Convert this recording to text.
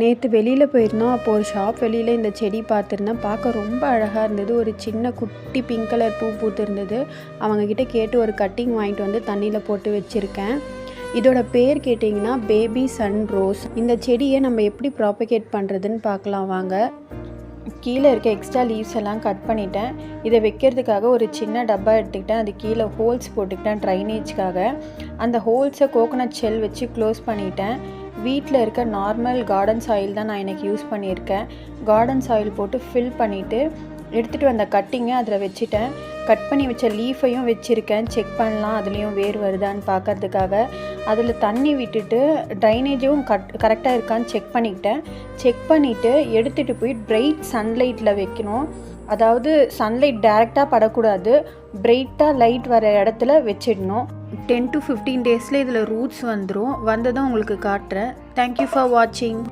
நேற்று வெளியில் போயிருந்தோம். அப்போது ஒரு ஷாப் வெளியில் இந்த செடி பார்த்துருந்தேன். பார்க்க ரொம்ப அழகாக இருந்தது. ஒரு சின்ன குட்டி பிங்க் கலர் பூ பூத்திருந்தது. அவங்கக்கிட்ட கேட்டு ஒரு கட்டிங் வாங்கிட்டு வந்து தண்ணியில் போட்டு வச்சுருக்கேன். இதோட பேர் கேட்டிங்கன்னா பேபி சன் ரோஸ். இந்த செடியை நம்ம எப்படி ப்ராபகேட் பண்ணுறதுன்னு பார்க்கலாம் வாங்க. கீழே இருக்க எக்ஸ்ட்ரா லீவ்ஸ் எல்லாம் கட் பண்ணிட்டேன். இதை வைக்கிறதுக்காக ஒரு சின்ன டப்பா எடுத்துக்கிட்டேன். அது கீழே ஹோல்ஸ் போட்டுக்கிட்டேன் ட்ரைனேஜ்க்காக. அந்த ஹோல்ஸை கோகோனட் ஷெல் வச்சு க்ளோஸ் பண்ணிட்டேன். வீட்டில் இருக்க நார்மல் கார்டன் சாயில் தான் நான் எனக்கு யூஸ் பண்ணியிருக்கேன். கார்டன் சாயில் போட்டு ஃபில் பண்ணிவிட்டு எடுத்துகிட்டு வந்த கட்டிங்கை அதில் வச்சுட்டேன். கட் பண்ணி வச்ச லீஃபையும் வச்சுருக்கேன். செக் பண்ணலாம் அதுலேயும் வேர் வருதான்னு பார்க்கறதுக்காக. அதில் தண்ணி விட்டுட்டு ட்ரைனேஜும் கரெக்டாக இருக்கான்னு செக் பண்ணிக்கிட்டேன். செக் பண்ணிவிட்டு எடுத்துகிட்டு போய் பிரைட் சன்லைட்டில் வைக்கணும். அதாவது சன்லைட் டைரெக்டாக படக்கூடாது, பிரைட்டாக லைட் வர இடத்துல வச்சிடணும். 10 to 15 டேஸில் இதில் ரூட்ஸ் வந்துடும். வந்ததும் உங்களுக்கு காட்டுறேன். தேங்க்யூ ஃபார் வாட்சிங்.